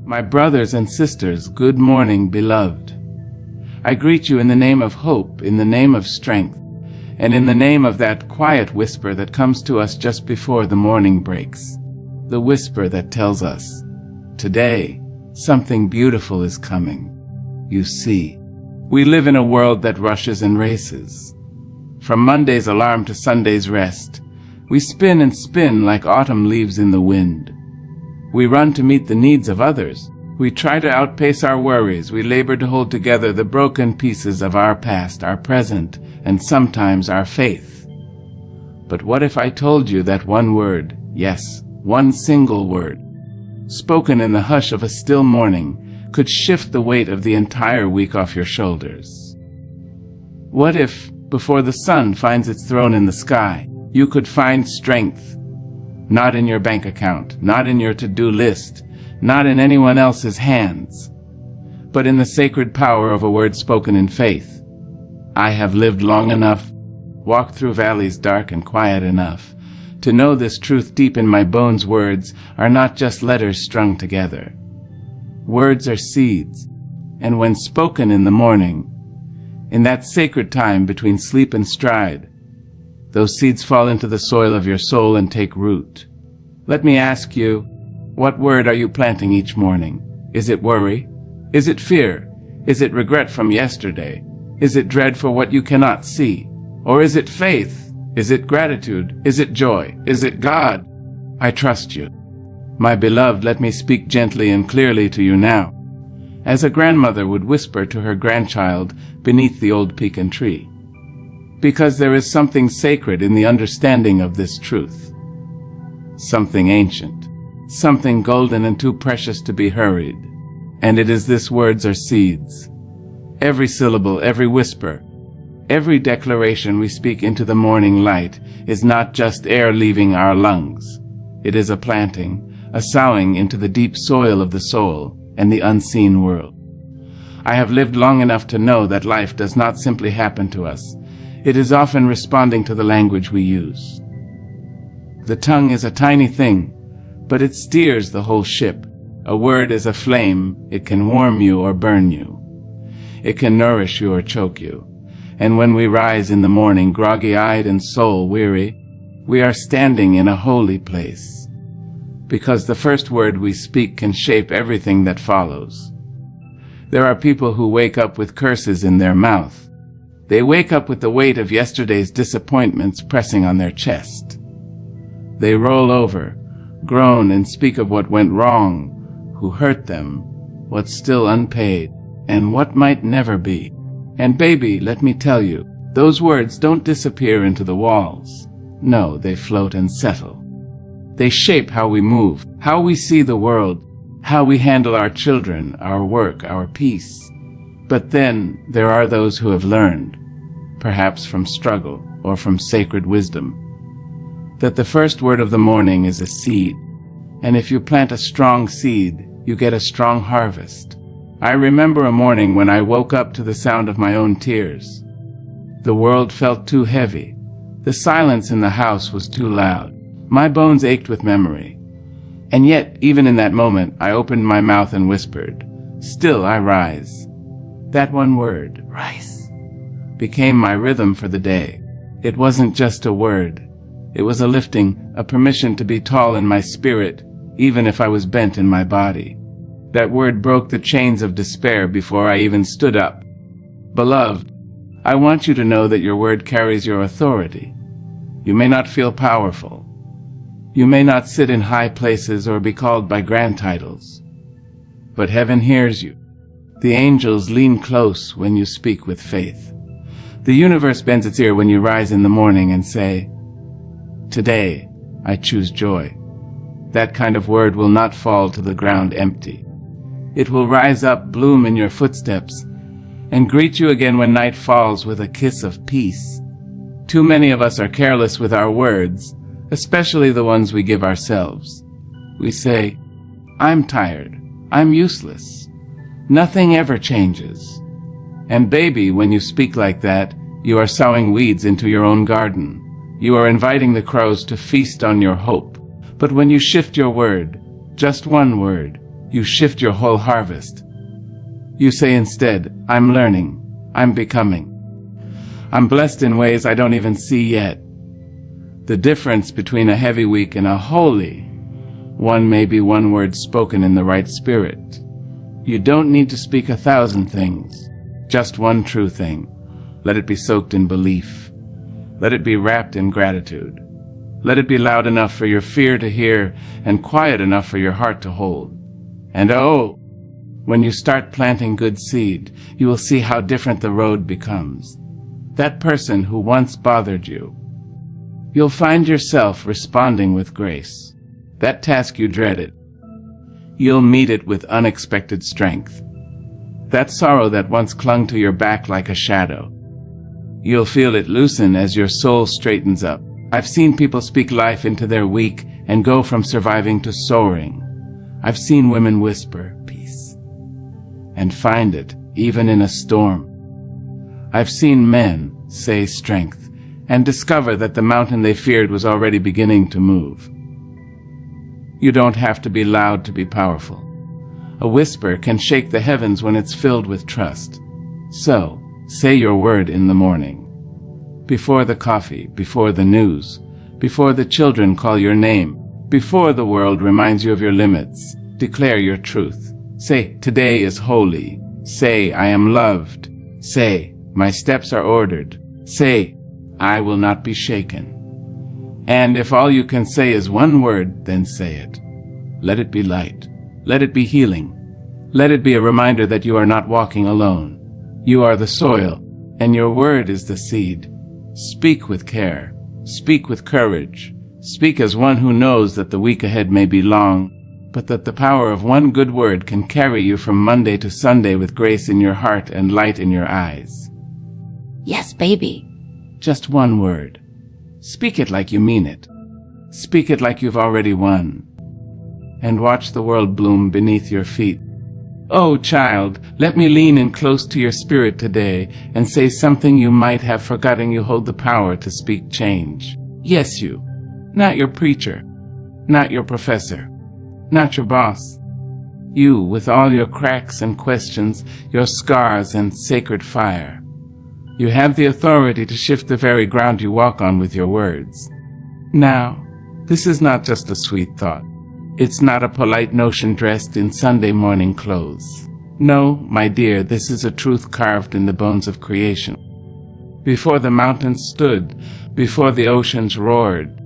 My brothers and sisters, good morning, beloved. I greet you in the name of hope, in the name of strength, and in the name of that quiet whisper that comes to us just before the morning breaks. The whisper that tells us, today, something beautiful is coming. You see, we live in a world that rushes and races. From Monday's alarm to Sunday's rest, we spin and spin like autumn leaves in the wind. We run to meet the needs of others. We try to outpace our worries. We labor to hold together the broken pieces of our past, our present, and sometimes our faith. But what if I told you that one word, yes, one single word, spoken in the hush of a still morning, could shift the weight of the entire week off your shoulders? What if, before the sun finds its throne in the sky, you could find strength, not in your bank account, not in your to-do list, not in anyone else's hands, but in the sacred power of a word spoken in faith? I have lived long enough, walked through valleys dark and quiet enough, to know this truth deep in my bones. Words are not just letters strung together. Words are seeds, and when spoken in the morning, in that sacred time between sleep and stride, those seeds fall into the soil of your soul and take root. Let me ask you, what word are you planting each morning? Is it worry? Is it fear? Is it regret from yesterday? Is it dread for what you cannot see? Or is it faith? Is it gratitude? Is it joy? Is it God? I trust you. My beloved, let me speak gently and clearly to you now, as a grandmother would whisper to her grandchild beneath the old pecan tree, because there is something sacred in the understanding of this truth, something ancient, something golden and too precious to be hurried, and it is this: words are seeds. Every syllable, every whisper, every declaration we speak into the morning light is not just air leaving our lungs. It is a planting, a sowing into the deep soil of the soul and the unseen world. I have lived long enough to know that life does not simply happen to us. It is often responding to the language we use. The tongue is a tiny thing, but it steers the whole ship. A word is a flame. It can warm you or burn you. It can nourish you or choke you. And when we rise in the morning, groggy-eyed and soul-weary, we are standing in a holy place, because the first word we speak can shape everything that follows. There are people who wake up with curses in their mouth. They wake up with the weight of yesterday's disappointments pressing on their chest. They roll over, groan, and speak of what went wrong, who hurt them, what's still unpaid, and what might never be. And baby, let me tell you, those words don't disappear into the walls. No, they float and settle. They shape how we move, how we see the world, how we handle our children, our work, our peace. But then there are those who have learned, perhaps from struggle or from sacred wisdom, that the first word of the morning is a seed, and if you plant a strong seed, you get a strong harvest. I remember a morning when I woke up to the sound of my own tears. The world felt too heavy. The silence in the house was too loud. My bones ached with memory. And yet, even in that moment, I opened my mouth and whispered, "Still I rise." That one word, rise, became my rhythm for the day. It wasn't just a word. It was a lifting, a permission to be tall in my spirit, even if I was bent in my body. That word broke the chains of despair before I even stood up. Beloved, I want you to know that your word carries your authority. You may not feel powerful. You may not sit in high places or be called by grand titles. But heaven hears you. The angels lean close when you speak with faith. The universe bends its ear when you rise in the morning and say, "Today, I choose joy." That kind of word will not fall to the ground empty. It will rise up, bloom in your footsteps, and greet you again when night falls with a kiss of peace. Too many of us are careless with our words, especially the ones we give ourselves. We say, "I'm tired. I'm useless. Nothing ever changes." And baby, when you speak like that, you are sowing weeds into your own garden. You are inviting the crows to feast on your hope. But when you shift your word, just one word, you shift your whole harvest. You say instead, I'm learning, I'm becoming. I'm blessed in ways I don't even see yet. The difference between a heavy week and a holy one may be one word spoken in the right spirit. You don't need to speak 1,000 things, just one true thing. Let it be soaked in belief. Let it be wrapped in gratitude. Let it be loud enough for your fear to hear and quiet enough for your heart to hold. And oh, when you start planting good seed, you will see how different the road becomes. That person who once bothered you, you'll find yourself responding with grace. That task you dreaded, you'll meet it with unexpected strength. That sorrow that once clung to your back like a shadow, you'll feel it loosen as your soul straightens up. I've seen people speak life into their week and go from surviving to soaring. I've seen women whisper peace and find it even in a storm. I've seen men say strength and discover that the mountain they feared was already beginning to move. You don't have to be loud to be powerful. A whisper can shake the heavens when it's filled with trust. So, say your word in the morning. Before the coffee, before the news, before the children call your name, before the world reminds you of your limits, declare your truth. Say, today is holy. Say, I am loved. Say, my steps are ordered. Say, I will not be shaken. And if all you can say is one word, then say it. Let it be light. Let it be healing. Let it be a reminder that you are not walking alone. You are the soil, and your word is the seed. Speak with care. Speak with courage. Speak as one who knows that the week ahead may be long, but that the power of one good word can carry you from Monday to Sunday with grace in your heart and light in your eyes. Yes, baby. Just one word. Speak it like you mean it. Speak it like you've already won. And watch the world bloom beneath your feet. Oh, child, let me lean in close to your spirit today and say something you might have forgotten. You hold the power to speak change. Yes, you. Not your preacher. Not your professor. Not your boss. You, with all your cracks and questions, your scars and sacred fire. You have the authority to shift the very ground you walk on with your words. Now, this is not just a sweet thought. It's not a polite notion dressed in Sunday morning clothes. No, my dear, this is a truth carved in the bones of creation. Before the mountains stood, before the oceans roared,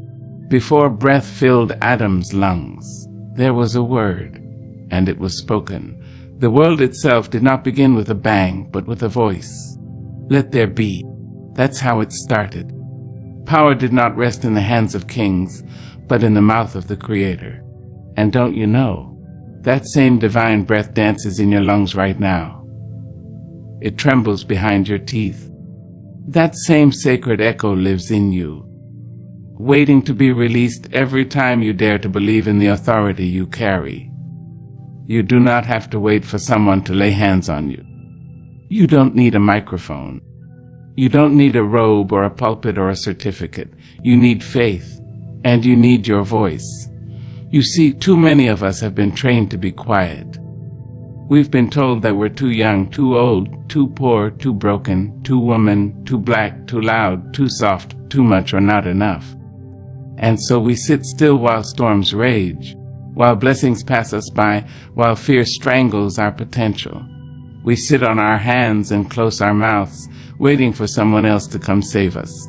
before breath filled Adam's lungs, there was a word, and it was spoken. The world itself did not begin with a bang, but with a voice. Let there be. That's how it started. Power did not rest in the hands of kings, but in the mouth of the Creator. And don't you know, that same divine breath dances in your lungs right now. It trembles behind your teeth. That same sacred echo lives in you, waiting to be released every time you dare to believe in the authority you carry. You do not have to wait for someone to lay hands on you. You don't need a microphone. You don't need a robe or a pulpit or a certificate. You need faith, and you need your voice. You see, too many of us have been trained to be quiet. We've been told that we're too young, too old, too poor, too broken, too woman, too black, too loud, too soft, too much or not enough. And so we sit still while storms rage, while blessings pass us by, while fear strangles our potential. We sit on our hands and close our mouths, waiting for someone else to come save us.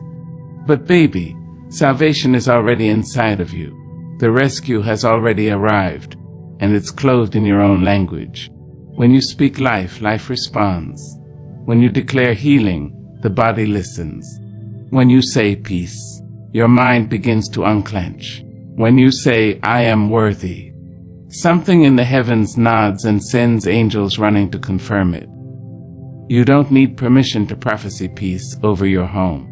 But baby, salvation is already inside of you. The rescue has already arrived, and it's clothed in your own language. When you speak life, life responds. When you declare healing, the body listens. When you say peace, your mind begins to unclench. When you say, I am worthy, something in the heavens nods and sends angels running to confirm it. You don't need permission to prophesy peace over your home.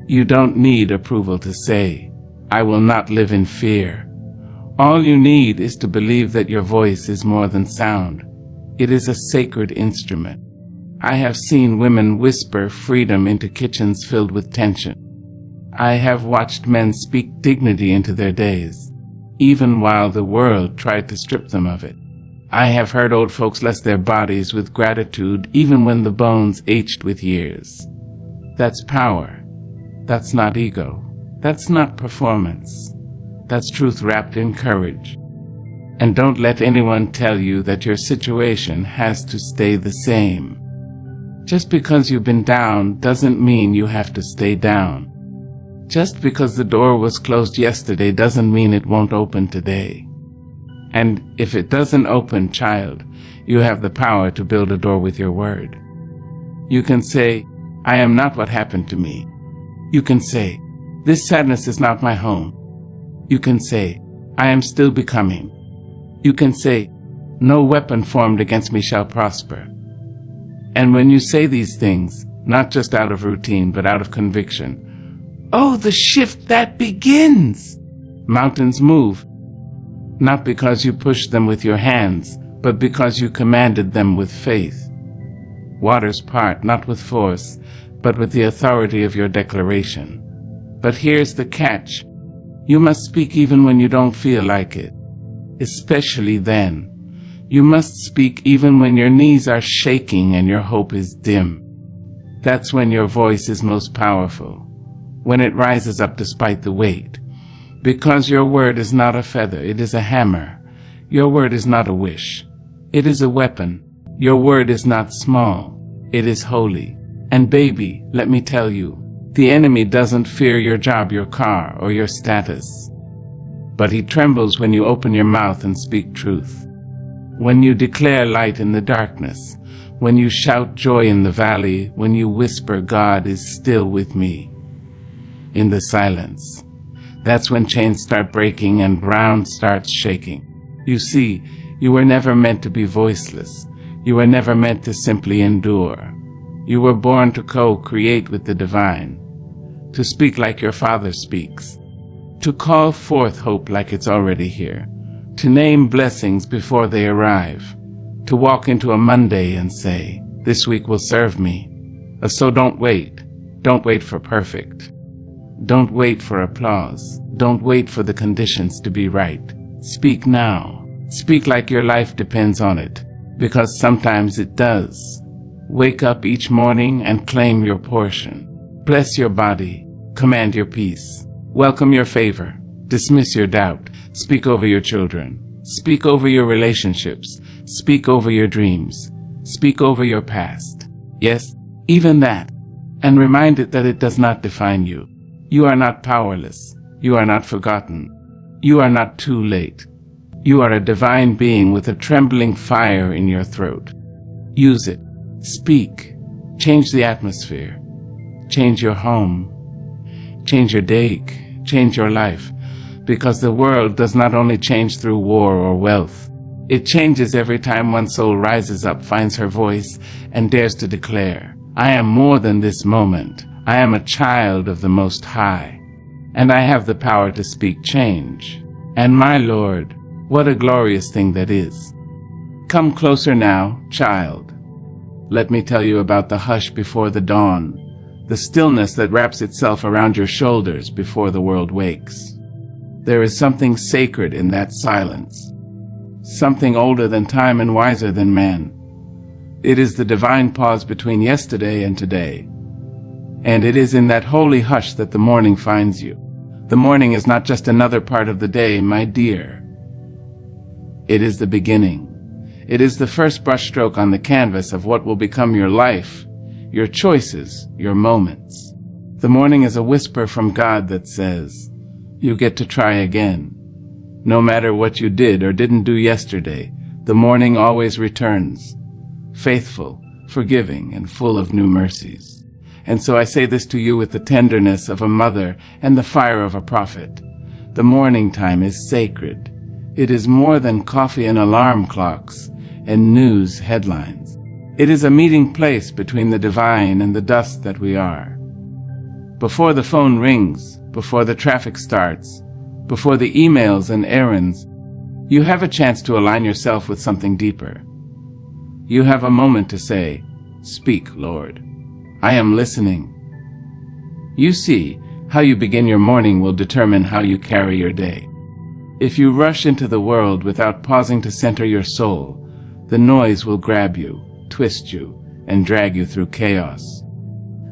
You don't need approval to say, I will not live in fear. All you need is to believe that your voice is more than sound. It is a sacred instrument. I have seen women whisper freedom into kitchens filled with tension. I have watched men speak dignity into their days, even while the world tried to strip them of it. I have heard old folks bless their bodies with gratitude even when the bones ached with years. That's power. That's not ego. That's not performance. That's truth wrapped in courage. And don't let anyone tell you that your situation has to stay the same. Just because you've been down doesn't mean you have to stay down. Just because the door was closed yesterday doesn't mean it won't open today. And if it doesn't open, child, you have the power to build a door with your word. You can say, I am not what happened to me. You can say, this sadness is not my home. You can say, I am still becoming. You can say, no weapon formed against me shall prosper. And when you say these things, not just out of routine, but out of conviction, oh, the shift that begins! Mountains move, not because you pushed them with your hands, but because you commanded them with faith. Waters part, not with force, but with the authority of your declaration. But here's the catch. You must speak even when you don't feel like it. Especially then. You must speak even when your knees are shaking and your hope is dim. That's when your voice is most powerful, when it rises up despite the weight. Because your word is not a feather, it is a hammer. Your word is not a wish, it is a weapon. Your word is not small, it is holy. And baby, let me tell you, the enemy doesn't fear your job, your car, or your status. But he trembles when you open your mouth and speak truth. When you declare light in the darkness, when you shout joy in the valley, when you whisper, God is still with me. In the silence, that's when chains start breaking and ground starts shaking. You see, you were never meant to be voiceless. You were never meant to simply endure. You were born to co-create with the divine, to speak like your Father speaks, to call forth hope like it's already here, to name blessings before they arrive, to walk into a Monday and say, this week will serve me. So don't wait. Don't wait for perfect. Don't wait for applause. Don't wait for the conditions to be right. Speak now. Speak like your life depends on it, because sometimes it does. Wake up each morning and claim your portion. Bless your body. Command your peace. Welcome your favor. Dismiss your doubt. Speak over your children. Speak over your relationships. Speak over your dreams. Speak over your past. Yes, even that. And remind it that it does not define you. You are not powerless. You are not forgotten. You are not too late. You are a divine being with a trembling fire in your throat. Use it. Speak. Change the atmosphere. Change your home. Change your day. Change your life. Because the world does not only change through war or wealth. It changes every time one soul rises up, finds her voice, and dares to declare, I am more than this moment. I am a child of the Most High. And I have the power to speak change. And my Lord, what a glorious thing that is. Come closer now, child. Let me tell you about the hush before the dawn, the stillness that wraps itself around your shoulders before the world wakes. There is something sacred in that silence, something older than time and wiser than man. It is the divine pause between yesterday and today. And it is in that holy hush that the morning finds you. The morning is not just another part of the day, my dear. It is the beginning. It is the first brushstroke on the canvas of what will become your life, your choices, your moments. The morning is a whisper from God that says, you get to try again. No matter what you did or didn't do yesterday, the morning always returns, faithful, forgiving, and full of new mercies. And so I say this to you with the tenderness of a mother and the fire of a prophet. The morning time is sacred. It is more than coffee and alarm clocks and news headlines. It is a meeting place between the divine and the dust that we are. Before the phone rings, before the traffic starts, before the emails and errands, you have a chance to align yourself with something deeper. You have a moment to say, speak, Lord. I am listening. You see, how you begin your morning will determine how you carry your day. If you rush into the world without pausing to center your soul, The noise will grab you, twist you, and drag you through chaos.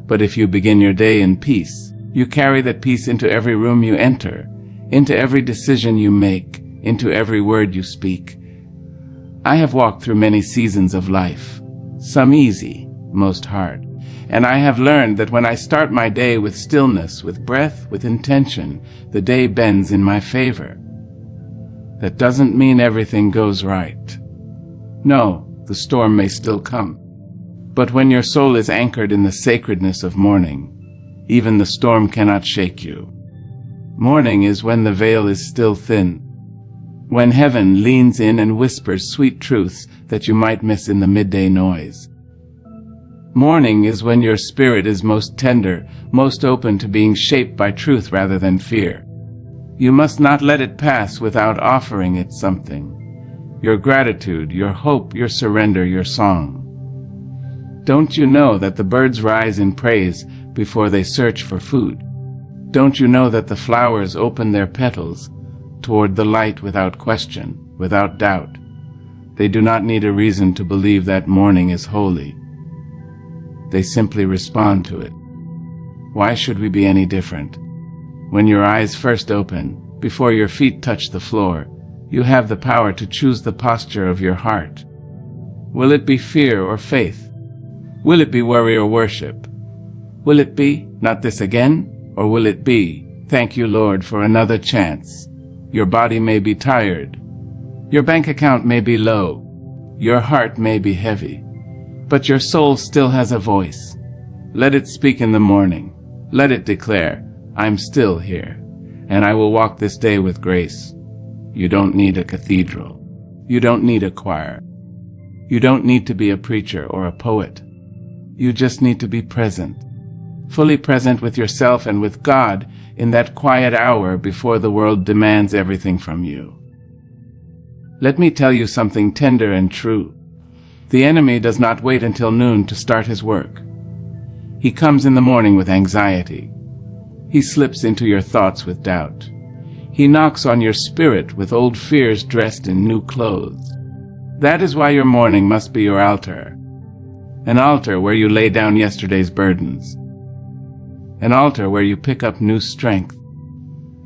But if you begin your day in peace, you carry that peace into every room you enter, into every decision you make, into every word you speak. I have walked through many seasons of life, some easy, most hard, and I have learned that when I start my day with stillness, with breath, with intention, the day bends in my favor. That doesn't mean everything goes right. No, the storm may still come. But when your soul is anchored in the sacredness of morning, even the storm cannot shake you. Morning is when the veil is still thin, when heaven leans in and whispers sweet truths that you might miss in the midday noise. Morning is when your spirit is most tender, most open to being shaped by truth rather than fear. You must not let it pass without offering it something. Your gratitude, your hope, your surrender, your song. Don't you know that the birds rise in praise before they search for food? Don't you know that the flowers open their petals toward the light without question, without doubt? They do not need a reason to believe that morning is holy. They simply respond to it. Why should we be any different? When your eyes first open, before your feet touch the floor, you have the power to choose the posture of your heart. Will it be fear or faith? Will it be worry or worship? Will it be, not this again? Or will it be, thank you, Lord, for another chance? Your body may be tired. Your bank account may be low. Your heart may be heavy. But your soul still has a voice. Let it speak in the morning. Let it declare, I'm still here, and I will walk this day with grace. You don't need a cathedral. You don't need a choir. You don't need to be a preacher or a poet. You just need to be present, fully present with yourself and with God in that quiet hour before the world demands everything from you. Let me tell you something tender and true. The enemy does not wait until noon to start his work. He comes in the morning with anxiety. He slips into your thoughts with doubt. He knocks on your spirit with old fears dressed in new clothes. That is why your morning must be your altar. An altar where you lay down yesterday's burdens. An altar where you pick up new strength.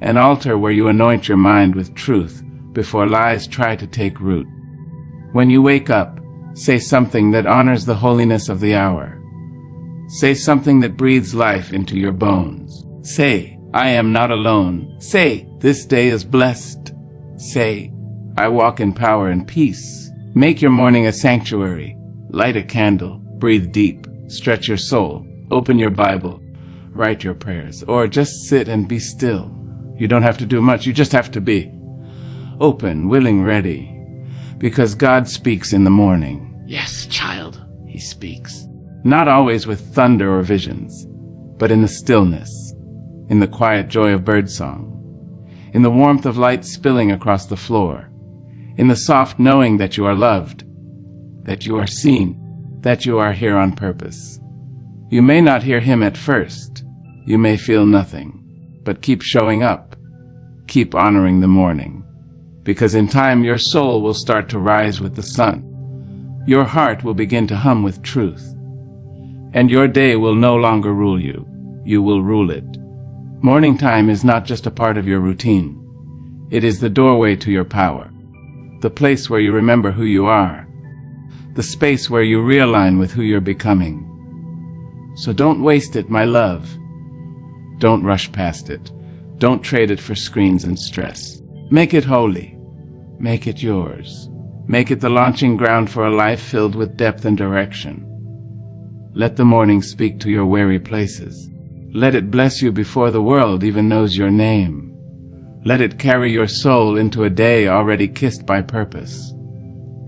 An altar where you anoint your mind with truth before lies try to take root. When you wake up, say something that honors the holiness of the hour. Say something that breathes life into your bones. Say, I am not alone. Say, this day is blessed. Say, I walk in power and peace. Make your morning a sanctuary. Light a candle. Breathe deep. Stretch your soul. Open your Bible. Write your prayers. Or just sit and be still. You don't have to do much. You just have to be open, willing, ready. Because God speaks in the morning. Yes, child. He speaks. Not always with thunder or visions, but in the stillness, in the quiet joy of birdsong, in the warmth of light spilling across the floor, in the soft knowing that you are loved, that you are seen, that you are here on purpose. You may not hear him at first. You may feel nothing, but keep showing up. Keep honoring the morning, because in time your soul will start to rise with the sun. Your heart will begin to hum with truth. And your day will no longer rule you. You will rule it. Morning time is not just a part of your routine. It is the doorway to your power. The place where you remember who you are. The space where you realign with who you're becoming. So don't waste it, my love. Don't rush past it. Don't trade it for screens and stress. Make it holy. Make it yours. Make it the launching ground for a life filled with depth and direction. Let the morning speak to your weary places. Let it bless you before the world even knows your name. Let it carry your soul into a day already kissed by purpose.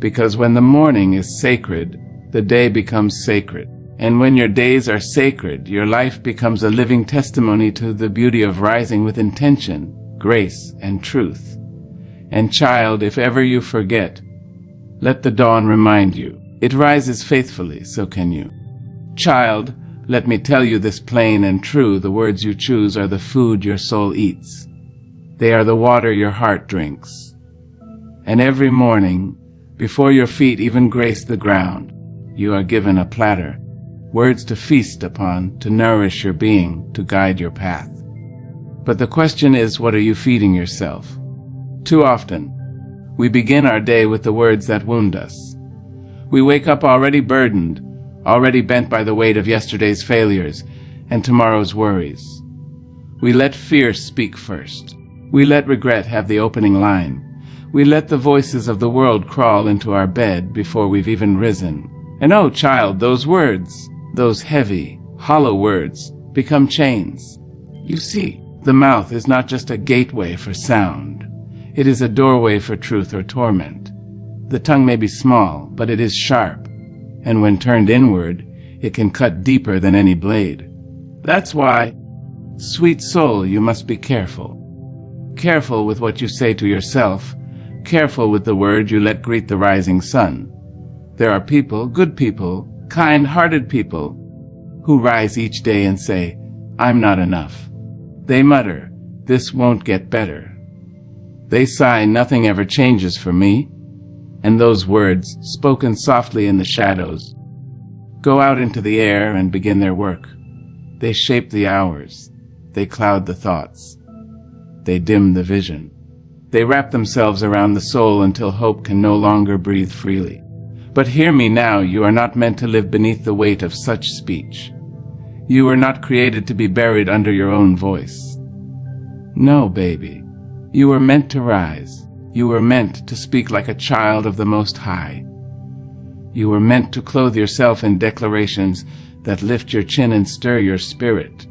Because when the morning is sacred, the day becomes sacred. And when your days are sacred, your life becomes a living testimony to the beauty of rising with intention, grace, and truth. And child, if ever you forget, let the dawn remind you. It rises faithfully, so can you. Child, let me tell you this plain and true, the words you choose are the food your soul eats. They are the water your heart drinks. And every morning, Before your feet even grace the ground, you are given a platter, words to feast upon, to nourish your being, to guide your path. But the question is, what are you feeding yourself? Too often, we begin our day with the words that wound us. We wake up already burdened, already bent by the weight of yesterday's failures and tomorrow's worries. We let fear speak first. We let regret have the opening line. We let the voices of the world crawl into our bed before we've even risen. And oh, child, those words, those heavy, hollow words, become chains. You see, the mouth is not just a gateway for sound. It is a doorway for truth or torment. The tongue may be small, but it is sharp, and when turned inward, it can cut deeper than any blade. That's why, sweet soul, you must be careful. Careful with what you say to yourself, careful with the word you let greet the rising sun. There are people, good people, kind-hearted people, who rise each day and say, I'm not enough. They mutter, this won't get better. They sigh, nothing ever changes for me. And those words, spoken softly in the shadows, go out into the air and begin their work. They shape the hours. They cloud the thoughts. They dim the vision. They wrap themselves around the soul until hope can no longer breathe freely. But hear me now, you are not meant to live beneath the weight of such speech. You were not created to be buried under your own voice. No, baby. You were meant to rise. You were meant to speak like a child of the Most High. You were meant to clothe yourself in declarations that lift your chin and stir your spirit.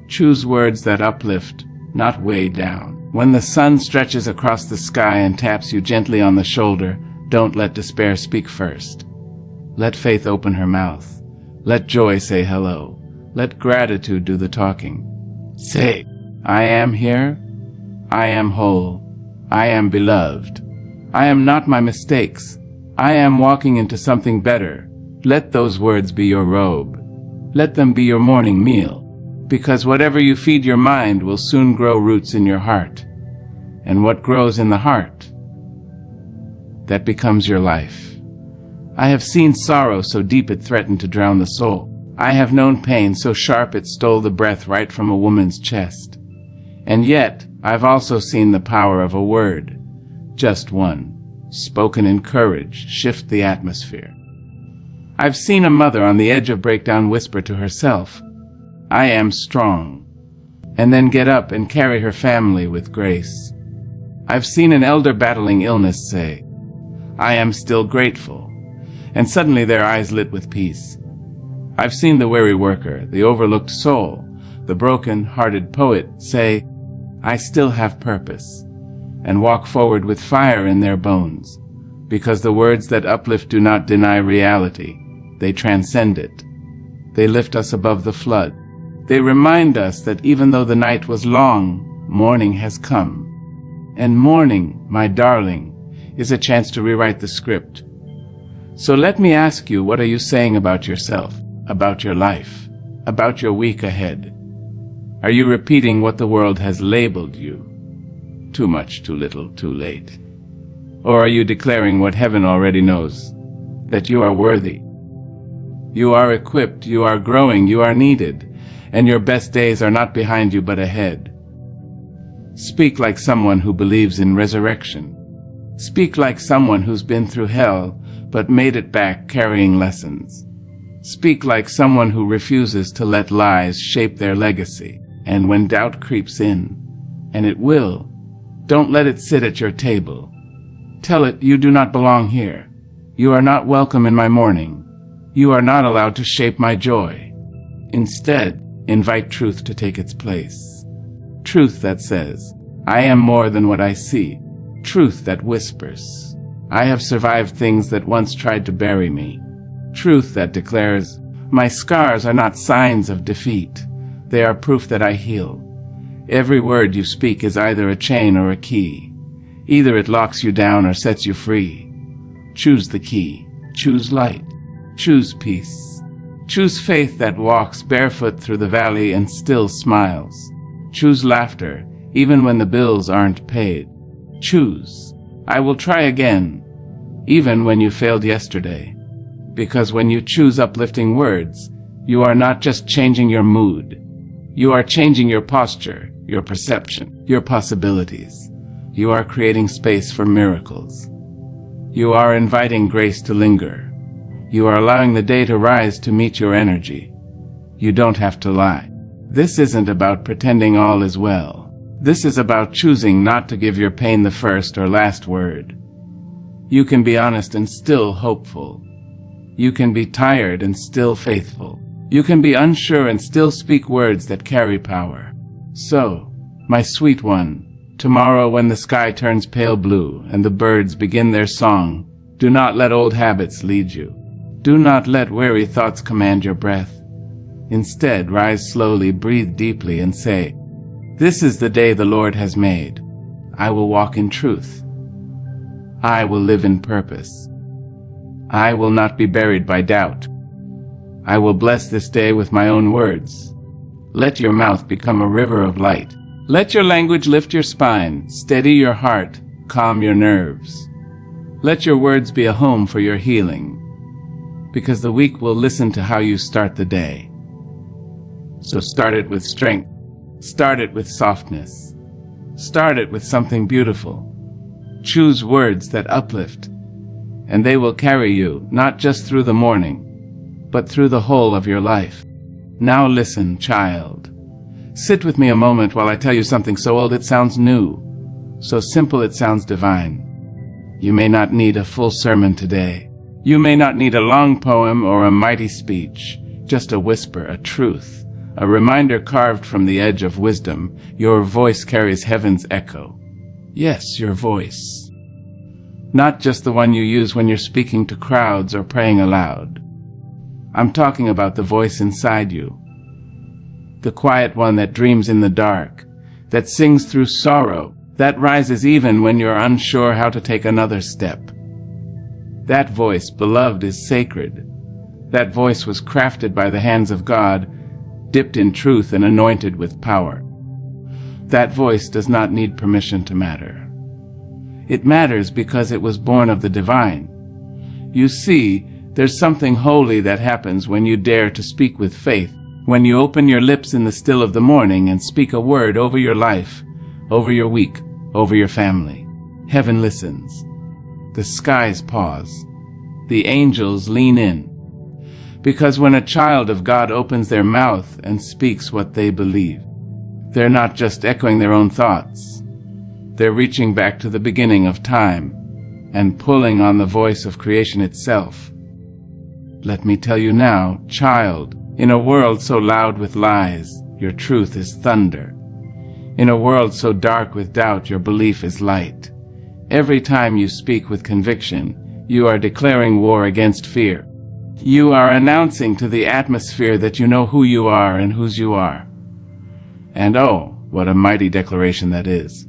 Choose words that uplift, not weigh down. When the sun stretches across the sky and taps you gently on the shoulder, don't let despair speak first. Let faith open her mouth. Let joy say hello. Let gratitude do the talking. Say, I am here. I am whole. I am beloved. I am not my mistakes. I am walking into something better. Let those words be your robe. Let them be your morning meal. Because whatever you feed your mind will soon grow roots in your heart. And what grows in the heart, that becomes your life. I have seen sorrow so deep it threatened to drown the soul. I have known pain so sharp it stole the breath right from a woman's chest. And yet, I've also seen the power of a word, just one, spoken in courage, shift the atmosphere. I've seen a mother on the edge of breakdown whisper to herself, I am strong, and then get up and carry her family with grace. I've seen an elder battling illness say, I am still grateful, and suddenly their eyes lit with peace. I've seen the weary worker, the overlooked soul, the broken-hearted poet say, I still have purpose, and walk forward with fire in their bones, because the words that uplift do not deny reality. They transcend it. They lift us above the flood. They remind us that even though the night was long, morning has come. And morning, my darling, is a chance to rewrite the script. So let me ask you, what are you saying about yourself, about your life, about your week ahead? Are you repeating what the world has labeled you? Too much, too little, too late. Or are you declaring what heaven already knows, that you are worthy? You are equipped, you are growing, you are needed, and your best days are not behind you but ahead. Speak like someone who believes in resurrection. Speak like someone who's been through hell but made it back carrying lessons. Speak like someone who refuses to let lies shape their legacy. And when doubt creeps in, and it will, don't let it sit at your table. Tell it you do not belong here. You are not welcome in my morning. You are not allowed to shape my joy. Instead, invite truth to take its place. Truth that says, I am more than what I see. Truth that whispers, I have survived things that once tried to bury me. Truth that declares, my scars are not signs of defeat. They are proof that I heal. Every word you speak is either a chain or a key. Either it locks you down or sets you free. Choose the key. Choose light. Choose peace. Choose faith that walks barefoot through the valley and still smiles. Choose laughter, even when the bills aren't paid. Choose, I will try again, even when you failed yesterday. Because when you choose uplifting words, you are not just changing your mood. You are changing your posture, your perception, your possibilities. You are creating space for miracles. You are inviting grace to linger. You are allowing the day to rise to meet your energy. You don't have to lie. This isn't about pretending all is well. This is about choosing not to give your pain the first or last word. You can be honest and still hopeful. You can be tired and still faithful. You can be unsure and still speak words that carry power. So, my sweet one, tomorrow when the sky turns pale blue and the birds begin their song, do not let old habits lead you. Do not let weary thoughts command your breath. Instead, rise slowly, breathe deeply, and say, "This is the day the Lord has made. I will walk in truth. I will live in purpose. I will not be buried by doubt. I will bless this day with my own words." Let your mouth become a river of light. Let your language lift your spine, steady your heart, calm your nerves. Let your words be a home for your healing, because the weak will listen to how you start the day. So start it with strength. Start it with softness. Start it with something beautiful. Choose words that uplift, and they will carry you not just through the morning, but through the whole of your life. Now listen, child. Sit with me a moment while I tell you something so old it sounds new, so simple it sounds divine. You may not need a full sermon today. You may not need a long poem or a mighty speech, just a whisper, a truth, a reminder carved from the edge of wisdom. Your voice carries heaven's echo. Yes, your voice. Not just the one you use when you're speaking to crowds or praying aloud. I'm talking about the voice inside you. The quiet one that dreams in the dark, that sings through sorrow, that rises even when you're unsure how to take another step. That voice, beloved, is sacred. That voice was crafted by the hands of God, dipped in truth and anointed with power. That voice does not need permission to matter. It matters because it was born of the divine. You see, there's something holy that happens when you dare to speak with faith, when you open your lips in the still of the morning and speak a word over your life, over your week, over your family. Heaven listens. The skies pause. The angels lean in. Because when a child of God opens their mouth and speaks what they believe, they're not just echoing their own thoughts. They're reaching back to the beginning of time and pulling on the voice of creation itself. Let me tell you now, child, in a world so loud with lies, your truth is thunder. In a world so dark with doubt, your belief is light. Every time you speak with conviction, you are declaring war against fear. You are announcing to the atmosphere that you know who you are and whose you are. And oh, what a mighty declaration that is.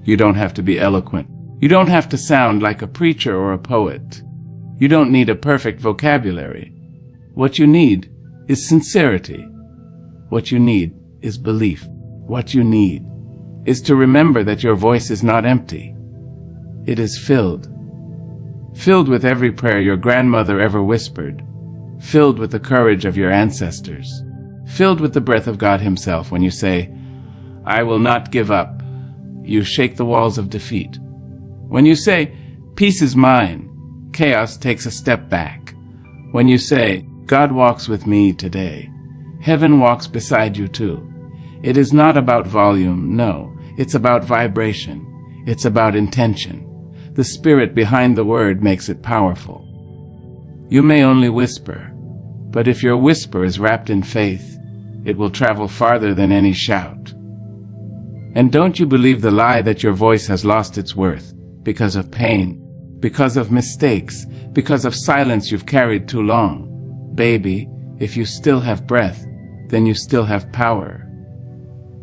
You don't have to be eloquent. You don't have to sound like a preacher or a poet. You don't need a perfect vocabulary. What you need is sincerity. What you need is belief. What you need is to remember that your voice is not empty. It is filled. Filled with every prayer your grandmother ever whispered. Filled with the courage of your ancestors. Filled with the breath of God Himself when you say, "I will not give up." You shake the walls of defeat. When you say, "Peace is mine," chaos takes a step back. When you say, "God walks with me today," heaven walks beside you too. It is not about volume, no. It's about vibration. It's about intention. The spirit behind the word makes it powerful. You may only whisper, but if your whisper is wrapped in faith, it will travel farther than any shout. And don't you believe the lie that your voice has lost its worth because of pain, because of mistakes, because of silence you've carried too long. Baby, if you still have breath, then you still have power.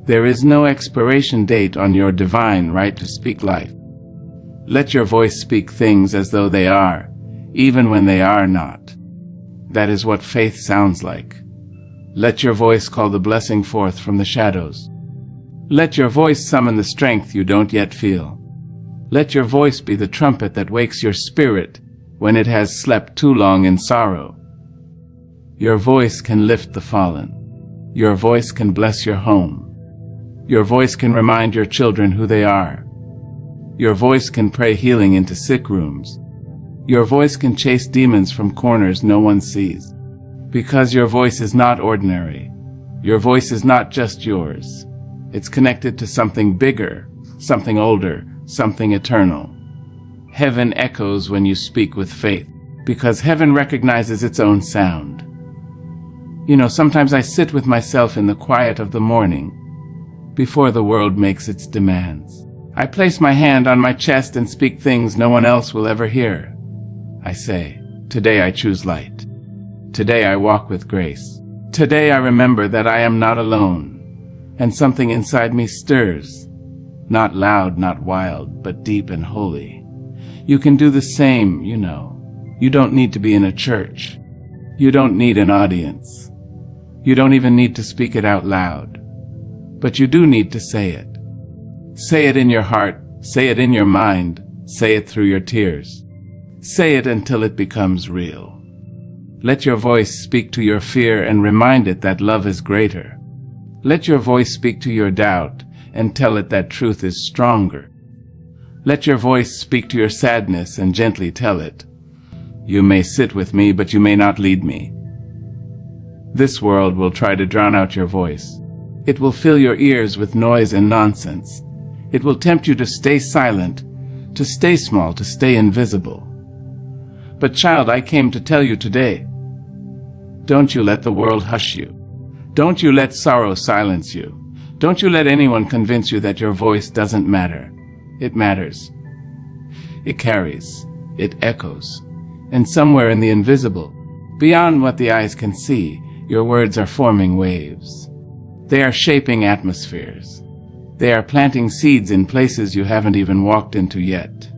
There is no expiration date on your divine right to speak life. Let your voice speak things as though they are, even when they are not. That is what faith sounds like. Let your voice call the blessing forth from the shadows. Let your voice summon the strength you don't yet feel. Let your voice be the trumpet that wakes your spirit when it has slept too long in sorrow. Your voice can lift the fallen. Your voice can bless your home. Your voice can remind your children who they are. Your voice can pray healing into sick rooms. Your voice can chase demons from corners no one sees. Because your voice is not ordinary. Your voice is not just yours. It's connected to something bigger, something older, something eternal. Heaven echoes when you speak with faith, because heaven recognizes its own sound. You know, sometimes I sit with myself in the quiet of the morning, before the world makes its demands. I place my hand on my chest and speak things no one else will ever hear. I say, today I choose light. Today I walk with grace. Today I remember that I am not alone, and something inside me stirs. Not loud, not wild, but deep and holy. You can do the same, you know. You don't need to be in a church. You don't need an audience. You don't even need to speak it out loud. But you do need to say it. Say it in your heart. Say it in your mind. Say it through your tears. Say it until it becomes real. Let your voice speak to your fear and remind it that love is greater. Let your voice speak to your doubt and tell it that truth is stronger. Let your voice speak to your sadness and gently tell it, you may sit with me, but you may not lead me. This world will try to drown out your voice. It will fill your ears with noise and nonsense. It will tempt you to stay silent, to stay small, to stay invisible. But child, I came to tell you today, don't you let the world hush you. Don't you let sorrow silence you. Don't you let anyone convince you that your voice doesn't matter. It matters. It carries. It echoes. And somewhere in the invisible, beyond what the eyes can see, your words are forming waves. They are shaping atmospheres. They are planting seeds in places you haven't even walked into yet.